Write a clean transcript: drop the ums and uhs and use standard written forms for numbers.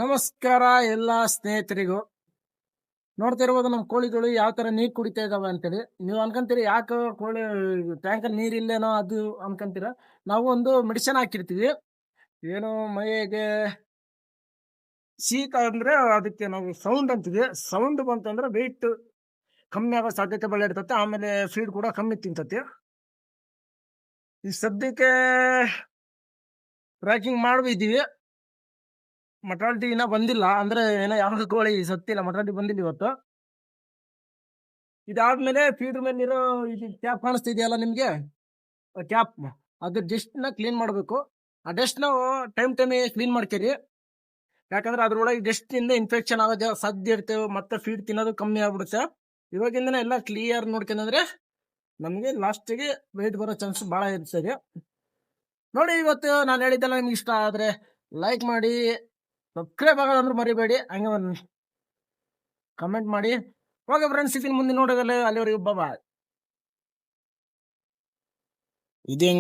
ನಮಸ್ಕಾರ ಎಲ್ಲ ಸ್ನೇಹಿತರಿಗೂ. ನೋಡ್ತಿರ್ಬೋದು ನಮ್ಮ ಕೋಳಿಗಳು ಯಾವ ತರ ನೀರ್ ಕುಡಿತಾ ಇದಾವೆ ಅಂತೇಳಿ. ನೀವು ಅನ್ಕೊಂತೀರಿ ಯಾಕೆ ಕೋಳಿ ಟ್ಯಾಂಕಲ್ಲಿ ನೀರಿಲ್ಲೇನೋ ಅದು ಅನ್ಕೊಂತೀರ. ನಾವು ಒಂದು ಮೆಡಿಸಿನ್ ಹಾಕಿರ್ತೀವಿ. ಏನು ಮೈಗೆ ಶೀತ ಅಂದ್ರೆ ಅದಕ್ಕೆ ನಾವು ಸೌಂಡ್ ಅಂತೀವಿ. ಸೌಂಡ್ ಬಂತಂದ್ರೆ ವೆಯ್ಟ್ ಕಮ್ಮಿ ಆಗೋ ಸಾಧ್ಯತೆ ಬಹಳ ಇರ್ತತೆ. ಆಮೇಲೆ ಫೀಡ್ ಕೂಡ ಕಮ್ಮಿ ತಿಂತತಿ. ಈ ಸದ್ಯಕ್ಕೆ ಟ್ರ್ಯಾಕಿಂಗ್ ಮಾಡಿದ್ದೀವಿ. ಮಟಾಲಿಟಿ ಇನ್ನ ಬಂದಿಲ್ಲ. ಅಂದ್ರೆ ಏನೋ ಯಾವ ಕೋಳಿ ಸತ್ತಿಲ್ಲ, ಮಟಾಲಿಟಿ ಬಂದಿಲ್ಲ ಇವತ್ತು. ಇದಾದ್ಮೇಲೆ ಫೀಡರ್ ಮೇಲಿರೋ ಇದು ಕ್ಯಾಪ್ ಕಾಣಿಸ್ತಿದೆಯಲ್ಲ ನಿಮ್ಗೆ, ಕ್ಯಾಪ್, ಅದು ಡಸ್ಟ್ ನ ಕ್ಲೀನ್ ಮಾಡ್ಬೇಕು. ಆ ಡಸ್ಟ್ ನಾವು ಟೈಮ್ ಕ್ಲೀನ್ ಮಾಡ್ಕೇರಿ. ಯಾಕಂದ್ರೆ ಅದ್ರೊಳಗೆ ಡಸ್ಟ್ ಇಂದ ಇನ್ಫೆಕ್ಷನ್ ಆಗೋದು ಸಾಧ್ಯ ಇರ್ತೇವೆ. ಮತ್ತೆ ಫೀಡ್ ತಿನ್ನೋದು ಕಮ್ಮಿ ಆಗ್ಬಿಡುತ್ತೆ. ಇವಾಗಿಂದನೇ ಎಲ್ಲ ಕ್ಲಿಯರ್ ನೋಡ್ಕೊಂಡ್ರೆ ನಮ್ಗೆ ಲಾಸ್ಟಿಗೆ ವೆಯ್ಟ್ ಬರೋ ಚಾನ್ಸ್ ಬಹಳ ಇರ್ತದೆ. ನೋಡಿ, ಇವತ್ತು ನಾನು ಹೇಳಿದ್ದೆಲ್ಲ ನಿಮ್ಗೆ ಇಷ್ಟ ಆದ್ರೆ ಲೈಕ್ ಮಾಡಿ, ಸಬ್ಸ್ಕ್ರೈಬ್ ಆಗೋದಂದ್ರೆ ಮರಿಬೇಡಿ. ಹಂಗೆ ಒಂದು ಕಮೆಂಟ್ ಮಾಡಿ. ಓಕೆ ಫ್ರೆಂಡ್ಸ್, ಇದನ್ನು ಮುಂದೆ ನೋಡೋದಲ್ಲ. ಅಲ್ಲಿವರೆಗೂ ಬಾಯ್. ಇದೇ